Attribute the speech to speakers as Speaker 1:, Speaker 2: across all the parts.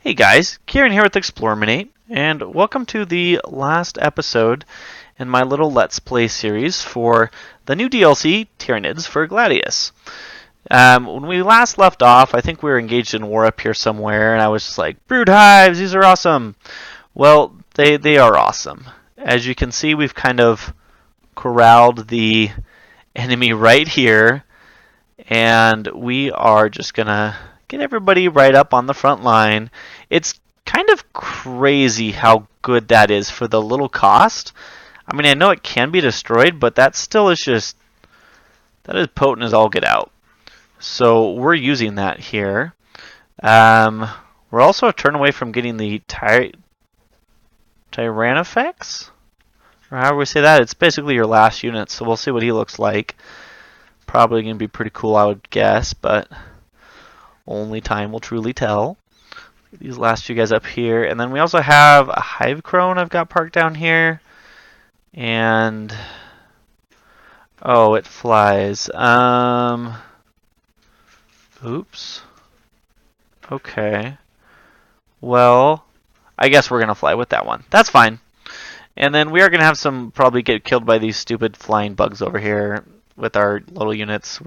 Speaker 1: Hey guys, Kieran here with Explorminate, and welcome to the last episode in my little Let's Play series for the new DLC, Tyranids for Gladius. When we last left off, I think we were engaged in war up here somewhere, and I was just like, brood hives, these are awesome! Well, they are awesome. As you can see, we've kind of corralled the enemy right here, and we are just gonna get everybody right up on the front line. It's kind of crazy how good that is for the little cost. I mean, I know it can be destroyed, but that still is just, that is potent as all get out. So we're using that here. We're also a turn away from getting the Tyrannifex? Or however we say that. It's basically your last unit, so we'll see what he looks like. Probably going to be pretty cool, I would guess, but only time will truly tell. These last few guys up here. And then we also have a hive crone I've got parked down here. And oh, it flies. Oops. Okay. Well, I guess we're going to fly with that one. That's fine. And then we are going to have some probably get killed by these stupid flying bugs over here with our little units.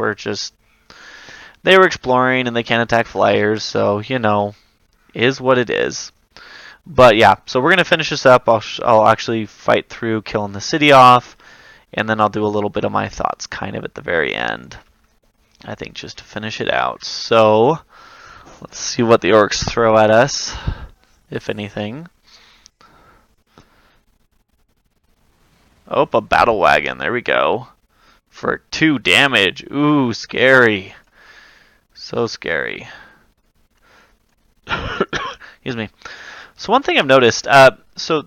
Speaker 1: They were exploring and they can't attack flyers, so, you know, is what it is. But yeah, so we're going to finish this up. I'll actually fight through killing the city off, and then I'll do a little bit of my thoughts kind of at the very end, I think, just to finish it out. So let's see what the orcs throw at us, if anything. Oh, a battle wagon. There we go. For 2 damage. Ooh, scary. So scary. Excuse me. So one thing I've noticed, so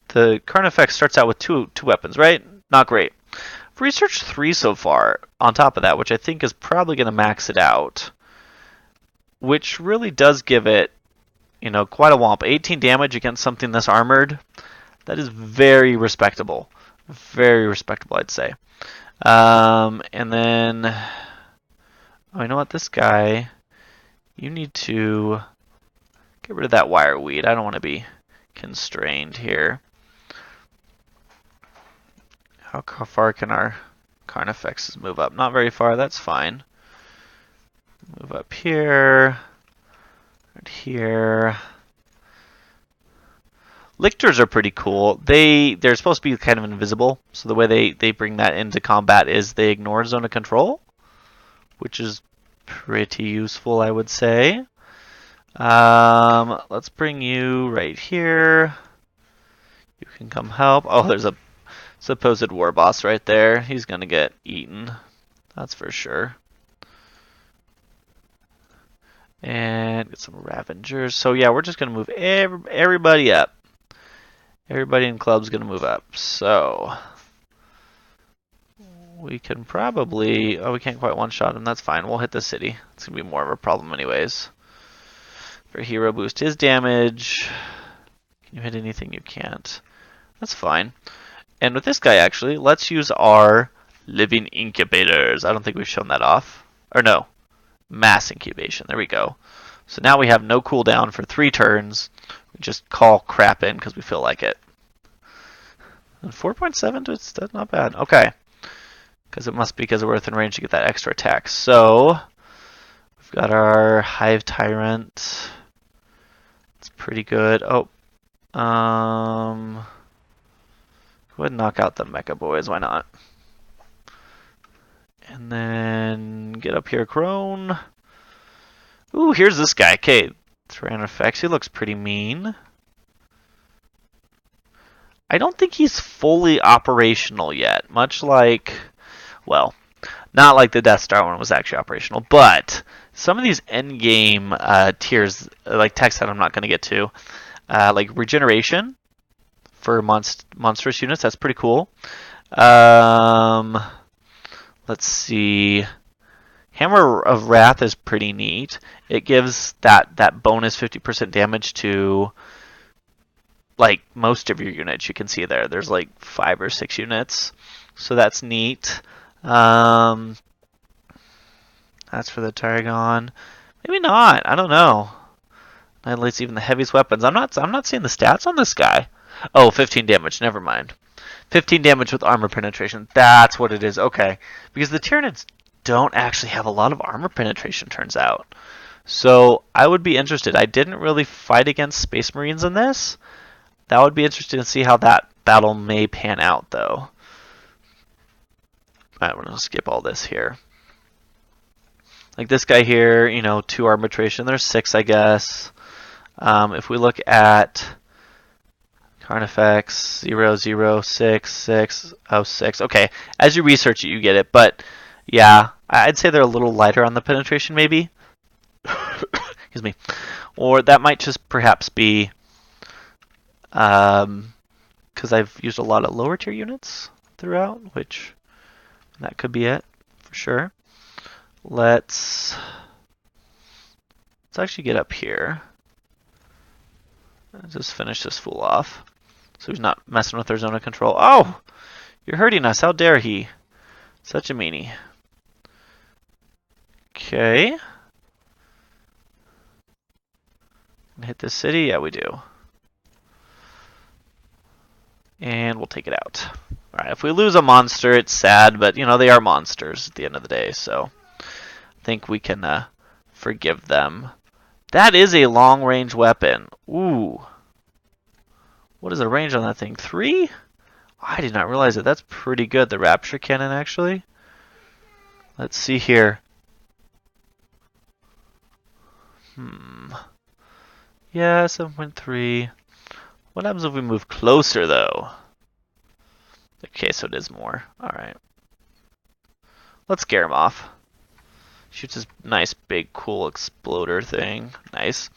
Speaker 1: the Carnifex starts out with two weapons, right? Not great. I've researched 3 so far on top of that, which I think is probably going to max it out. Which really does give it, you know, quite a womp. 18 damage against something this armored. That is very respectable. Very respectable, I'd say. And then, oh, you know what? This guy, you need to get rid of that wire weed. I don't want to be constrained here. How far can our Carnifexes move up? Not very far, that's fine. Move up here, right here. Lictors are pretty cool. They're supposed to be kind of invisible, so the way they bring that into combat is they ignore zone of control, which is pretty useful, I would say. Let's bring you right here. You can come help. Oh, there's a supposed war boss right there. He's gonna get eaten. That's for sure. And get some Ravengers. So yeah, we're just gonna move everybody up. Everybody in club's gonna move up. So we can probably, oh, we can't quite one-shot him. That's fine. We'll hit the city. It's gonna be more of a problem anyways. For hero, boost his damage. Can you hit anything? You can't. That's fine. And with this guy, actually, let's use our living incubators. I don't think we've shown that off. Or no, mass incubation. There we go. So now we have no cooldown for 3 turns. We just call crap in because we feel like it. And 4.7, that's not bad. Okay. Because it must be because we're within range to get that extra attack. So we've got our Hive Tyrant. It's pretty good. Oh. Go ahead and knock out the Mecha Boys. Why not? And then get up here, Crone. Ooh, here's this guy. Okay, Tyrannifex. He looks pretty mean. I don't think he's fully operational yet. Much like, well, not like the Death Star one was actually operational, but some of these endgame tiers, like text that I'm not going to get to, like regeneration for monstrous units, that's pretty cool. Let's see. Hammer of Wrath is pretty neat. It gives that bonus 50% damage to like most of your units. You can see there's like 5 or 6 units, so that's neat. That's for the Tyragon. Maybe not. I don't know. Annihilates even the heaviest weapons. I'm not seeing the stats on this guy. Oh, 15 damage. Never mind. 15 damage with armor penetration. That's what it is. Okay. Because the Tyranids don't actually have a lot of armor penetration, turns out. So I would be interested. I didn't really fight against Space Marines in this. That would be interesting to see how that battle may pan out, though. Alright, we're going to skip all this here. Like this guy here, 2 armor penetration. There's 6, I guess. If we look at Carnifex 0, 0, 6, 6, 0, 6. Okay, as you research it, you get it. But yeah, I'd say they're a little lighter on the penetration, maybe. Excuse me. Or that might just perhaps be because I've used a lot of lower tier units throughout, which that could be it for sure. Let's actually get up here. Just finish this fool off. So he's not messing with our zone of control. Oh! You're hurting us. How dare he? Such a meanie. Okay. Hit this city? Yeah, we do. And we'll take it out. Alright, if we lose a monster, it's sad, but, they are monsters at the end of the day, so I think we can forgive them. That is a long-range weapon. Ooh. What is the range on that thing? 3? I did not realize it. That's pretty good, the Rapture Cannon, actually. Let's see here. Yeah, 7.3. What happens if we move closer, though? Okay, so it is more. Alright. Let's scare him off. Shoots his nice, big, cool exploder thing. Nice.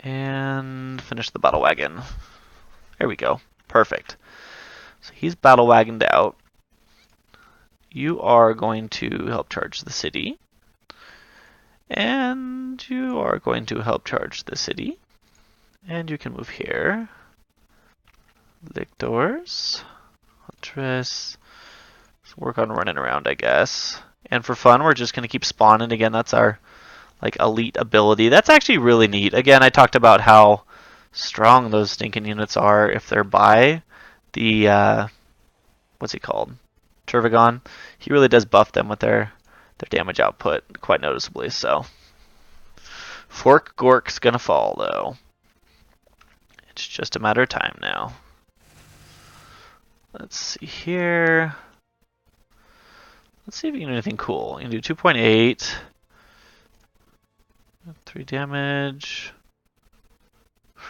Speaker 1: And finish the battle wagon. There we go. Perfect. So he's battle wagoned out. You are going to help charge the city. And you are going to help charge the city. And you can move here. Lictors. Huntress. Let's work on running around, I guess. And for fun, we're just going to keep spawning. Again, that's our elite ability. That's actually really neat. Again, I talked about how strong those stinking units are if they're by the, what's he called? Turvagon. He really does buff them with their damage output quite noticeably, so. Fork Gork's gonna fall, though. It's just a matter of time now. Let's see here. Let's see if we can do anything cool. You can do 2.8. 3 damage.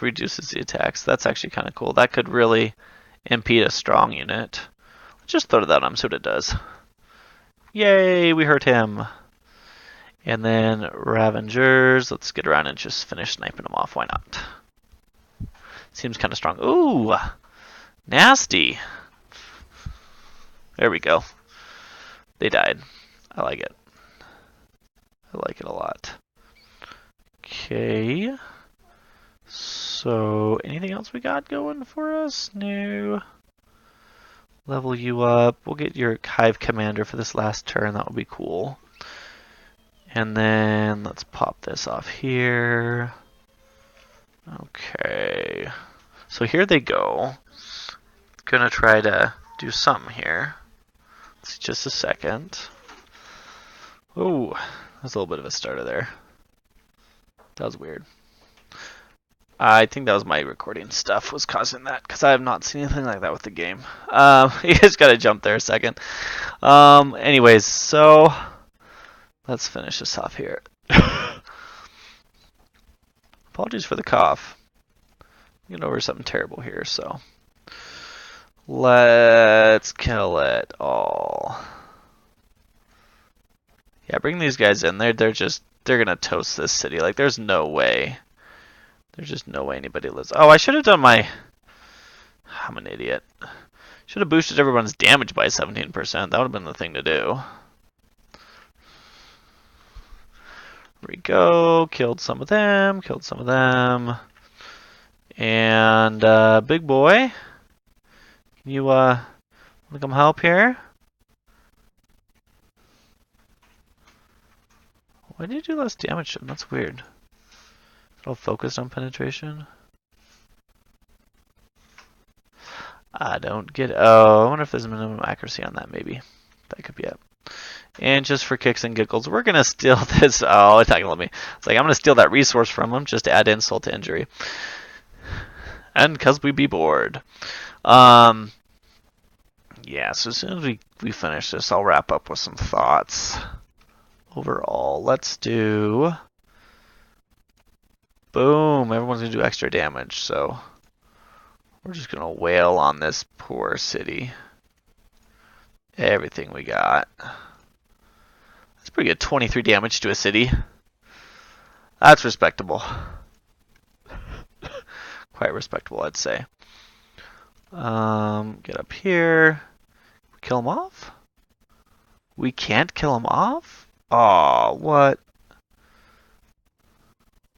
Speaker 1: Reduces the attacks. That's actually kind of cool. That could really impede a strong unit. Let's just throw that on, see what it does. Yay, we hurt him. And then Ravengers. Let's get around and just finish sniping them off. Why not? Seems kind of strong. Ooh, nasty. There we go. They died. I like it. I like it a lot. Okay. So, anything else we got going for us? No. Level you up. We'll get your Hive Commander for this last turn. That would be cool. And then let's pop this off here. Okay. So here they go. Gonna try to do something here. Let's see, just a second. Oh, there's a little bit of a stutter there. That was weird. I think that was my recording stuff was causing that, because I have not seen anything like that with the game. You just gotta jump there a second. Anyways, so let's finish this off here. Apologies for the cough. I'm getting over something terrible here, so let's kill it all. Yeah, bring these guys in. They're gonna toast this city. Like, there's no way. There's just no way anybody lives. Oh, I should have done my... I'm an idiot. Should have boosted everyone's damage by 17%. That would have been the thing to do. Here we go. Killed some of them. Killed some of them. And, big boy. Can you, want to come help here? Why did you do less damage to him? That's weird. All focused on penetration. I don't get it. Oh, I wonder if there's a minimum accuracy on that, maybe. That could be it. And just for kicks and giggles, we're going to steal this. Oh, it's not going to let me. It's like, I'm going to steal that resource from him just to add insult to injury. And because we be bored. Yeah, so as soon as we finish this, I'll wrap up with some thoughts. Overall, let's do... Boom, everyone's going to do extra damage, so... We're just going to wail on this poor city. Everything we got. That's pretty good, 23 damage to a city. That's respectable. Quite respectable, I'd say. Get up here. Kill him off? We can't kill him off? Aw, what?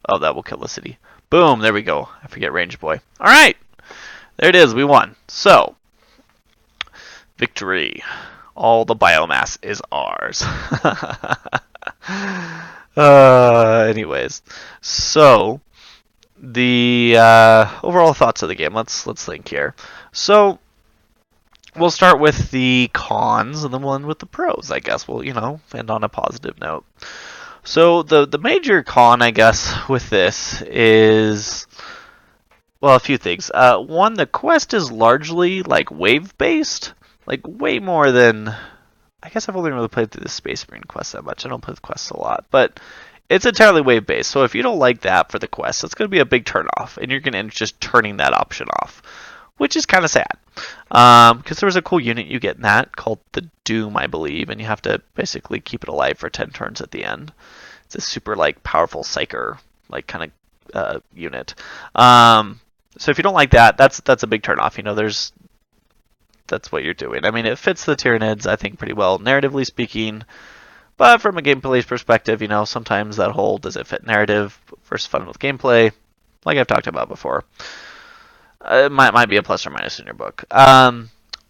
Speaker 1: Oh, that will kill the city. Boom, there we go. I forget Range Boy. Alright! There it is, we won. So, victory. All the biomass is ours. Anyways, so the overall thoughts of the game. Let's think here. So we'll start with the cons, and then we'll end with the pros. I guess we'll end on a positive note. So the major con, I guess, with this is, well, a few things. One, the quest is largely like wave based, like way more than. I guess I've only really played through the Space Marine quest that much. I don't play the quests a lot, but it's entirely wave based. So if you don't like that for the quest, it's going to be a big turn off, and you're going to end just turning that option off, which is kind of sad. Because there was a cool unit you get in that called the Doom, I believe, and you have to basically keep it alive for 10 turns at the end. It's a super like powerful psyker like kind of unit. So if you don't like that, that's a big turn off. That's what you're doing. I mean, it fits the Tyranids, I think, pretty well, narratively speaking. But from a gameplay perspective, sometimes that whole does it fit narrative versus fun with gameplay, like I've talked about before, it might be a plus or minus in your book.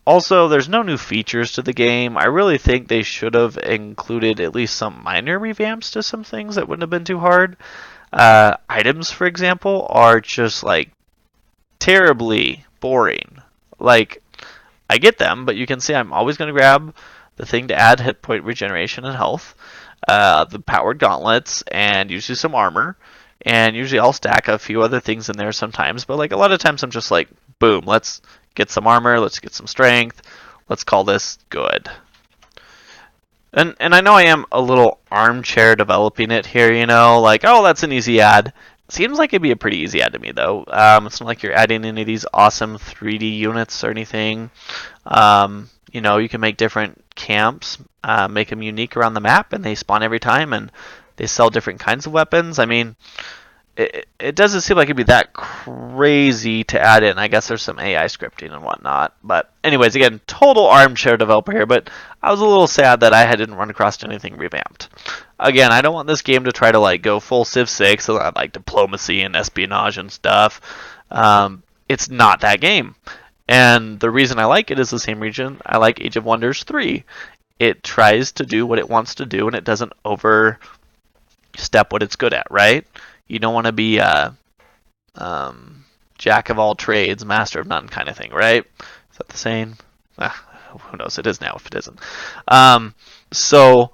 Speaker 1: Also, there's no new features to the game. I really think they should have included at least some minor revamps to some things that wouldn't have been too hard. Items, for example, are just like terribly boring. Like, I get them, but you can see I'm always going to grab the thing to add hit point regeneration and health, the powered gauntlets, and usually some armor. And usually I'll stack a few other things in there sometimes, but like a lot of times I'm just like, boom, let's get some armor, let's get some strength, let's call this good. And I know I am a little armchair developing it here, like, oh, that's an easy add. Seems like it'd be a pretty easy add to me, though. It's not like you're adding any of these awesome 3D units or anything. You can make different camps, make them unique around the map, and they spawn every time, and they sell different kinds of weapons. I mean, it doesn't seem like it'd be that crazy to add in. I guess there's some AI scripting and whatnot. But anyways, again, total armchair developer here, but I was a little sad that I didn't run across anything revamped. Again, I don't want this game to try to like go full Civ 6, so like diplomacy and espionage and stuff. It's not that game. And the reason I like it is the same reason I like Age of Wonders 3. It tries to do what it wants to do, and it doesn't overstep what it's good at, right? You don't want to be a jack of all trades, master of none kind of thing, right? Is that the saying? Who knows? It is now if it isn't. So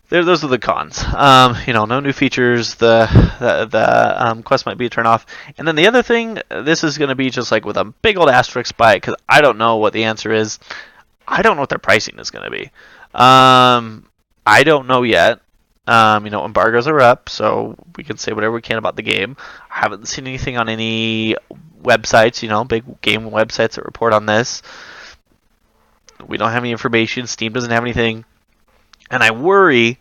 Speaker 1: those are the cons. No new features. The quest might be a turn off. And then the other thing, this is going to be just like with a big old asterisk by it, because I don't know what the answer is. I don't know what their pricing is going to be. I don't know yet. Embargoes are up, so we can say whatever we can about the game. I haven't seen anything on any websites, big game websites that report on this. We don't have any information. Steam doesn't have anything. And I worry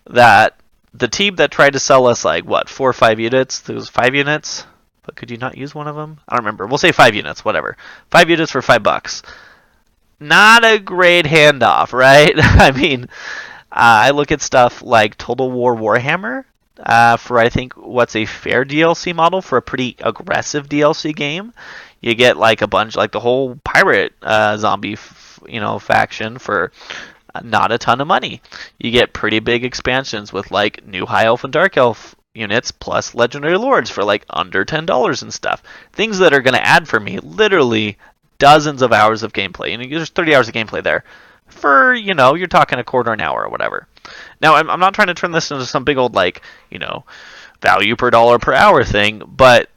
Speaker 1: that the team that tried to sell us, 4 or 5 units? There was 5 units? But could you not use one of them? I don't remember. We'll say 5 units, whatever. 5 units for $5. Not a great handoff, right? I mean, I look at stuff like Total War Warhammer for, I think, what's a fair DLC model for a pretty aggressive DLC game. You get, a bunch, the whole pirate zombie, faction for not a ton of money. You get pretty big expansions with, new High Elf and Dark Elf, units plus legendary lords for like under $10 and stuff. Things that are going to add for me literally dozens of hours of gameplay. You know, there's 30 hours of gameplay there for, you know, you're talking a quarter an hour or whatever. Now, I'm not trying to turn this into some big old, like, you know, value per dollar per hour thing, but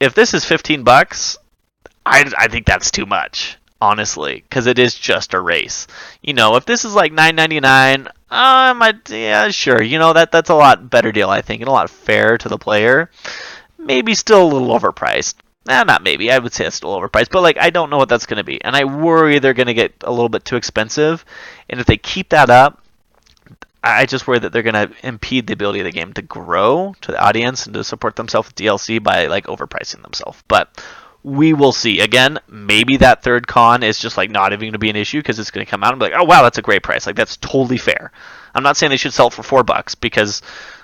Speaker 1: if this is $15, I think that's too much, honestly, because it is just a race. You know, if this is like $9.99, yeah, sure. You know, that's a lot better deal, I think, and a lot fairer to the player. Maybe still a little overpriced. Not maybe. I would say it's still overpriced, but like I don't know what that's going to be, and I worry they're going to get a little bit too expensive. And if they keep that up, I just worry that they're going to impede the ability of the game to grow to the audience and to support themselves with DLC by like overpricing themselves. But we will see. Again, maybe that third con is just like not even going to be an issue because it's going to come out and be like, oh wow, that's a great price. Like that's totally fair. I'm not saying they should sell it for $4 because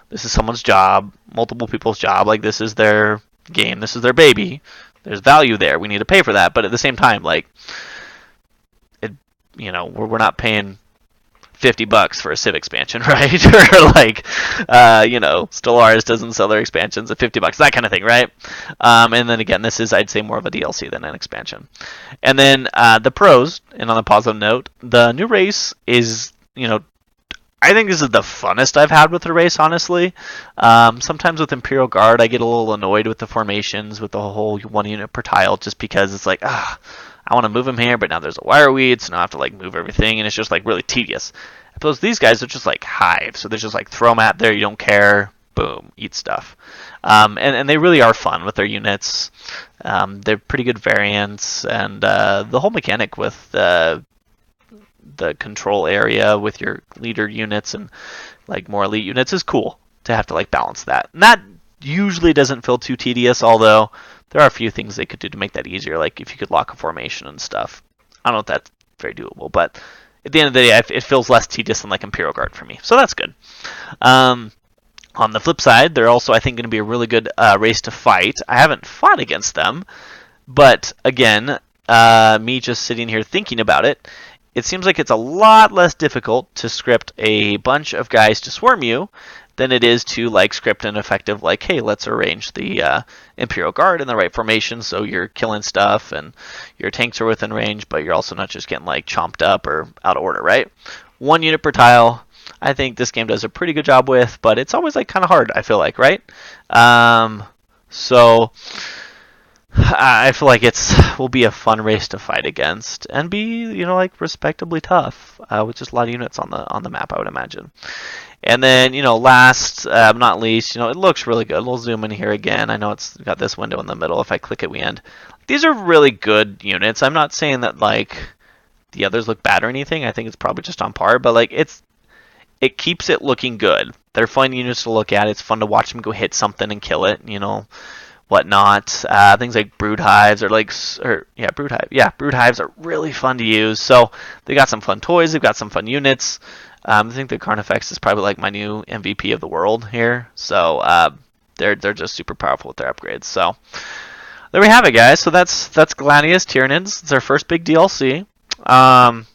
Speaker 1: this is someone's job, multiple people's job. Like this is their game, this is their baby. There's value there. We need to pay for that. But at the same time, like, it, you know, we're not paying $50 for a Civ expansion, right? Or like, you know, Stellaris doesn't sell their expansions at $50, that kind of thing, right? And then again, this is, I'd say, more of a DLC than an expansion. And then the pros, and on a positive note, the new race is, you know, I think this is the funnest I've had with the race, honestly. Sometimes with Imperial Guard, I get a little annoyed with the formations, with the whole 1 unit per tile, just because it's like, I want to move them here, but now there's a wire weed, so now I have to like move everything, and it's just like really tedious. I suppose these guys are just like hive, so they're just like throw them out there, you don't care, boom, eat stuff. And they really are fun with their units. They're pretty good variants, and the whole mechanic with the control area with your leader units and like more elite units is cool to have to like balance that. And that usually doesn't feel too tedious, although there are a few things they could do to make that easier, like if you could lock a formation and stuff. I don't know if that's very doable, but at the end of the day, it feels less tedious than like Imperial Guard for me, so that's good. On the flip side, they're also, I think, going to be a really good race to fight. I haven't fought against them, but again, me just sitting here thinking about it, it seems like it's a lot less difficult to script a bunch of guys to swarm you than it is to like script an effective like, hey, let's arrange the Imperial Guard in the right formation so you're killing stuff and your tanks are within range, but you're also not just getting like chomped up or out of order, right? 1 unit per tile, I think this game does a pretty good job with, but it's always like kind of hard, I feel like, right? So I feel like will be a fun race to fight against and be, you know, like respectably tough with just a lot of units on the map, I would imagine. And then, you know, last but not least, you know, it looks really good. We'll zoom in here again. I know it's got this window in the middle. If I click it, we end. These are really good units. I'm not saying that like the others look bad or anything. I think it's probably just on par, but like it keeps it looking good. They're fun units to look at. It's fun to watch them go hit something and kill it, you know, whatnot. Things like brood hives brood hives are really fun to use. So they got some fun toys. They've got some fun units. I think the Carnifex is probably like my new MVP of the world here. So they're just super powerful with their upgrades. So there we have it, guys. So that's Gladius Tyranids. It's their first big DLC. I'm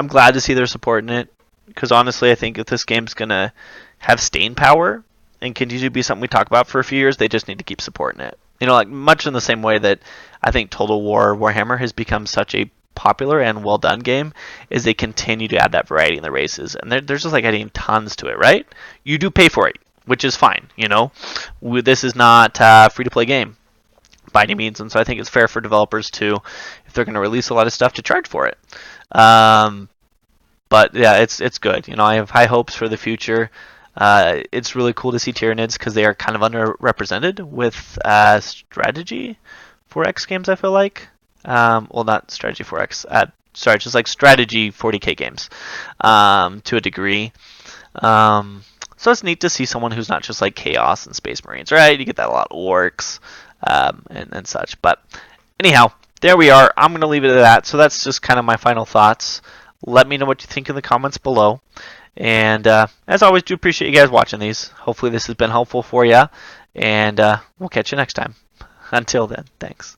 Speaker 1: glad to see they're supporting it because honestly, I think if this game's gonna have staying power and continue to be something we talk about for a few years, they just need to keep supporting it. You know, like much in the same way that I think Total War Warhammer has become such a popular and well done game, is they continue to add that variety in the races, and they're just like adding tons to it, right? You do pay for it, which is fine, you know. This is not a free to play game by any means, and so I think it's fair for developers to, if they're going to release a lot of stuff, to charge for it. But yeah, it's good. You know, I have high hopes for the future. It's really cool to see Tyranids because they are kind of underrepresented with strategy 4X games, I feel like. Well, not strategy 4X. Sorry, just like strategy 40k games to a degree. So it's neat to see someone who's not just like Chaos and Space Marines, right? You get that a lot of orcs and such. But anyhow, there we are. I'm going to leave it at that. So that's just kind of my final thoughts. Let me know what you think in the comments below. And as always, do appreciate you guys watching these. Hopefully this has been helpful for you. And we'll catch you next time. Until then, thanks.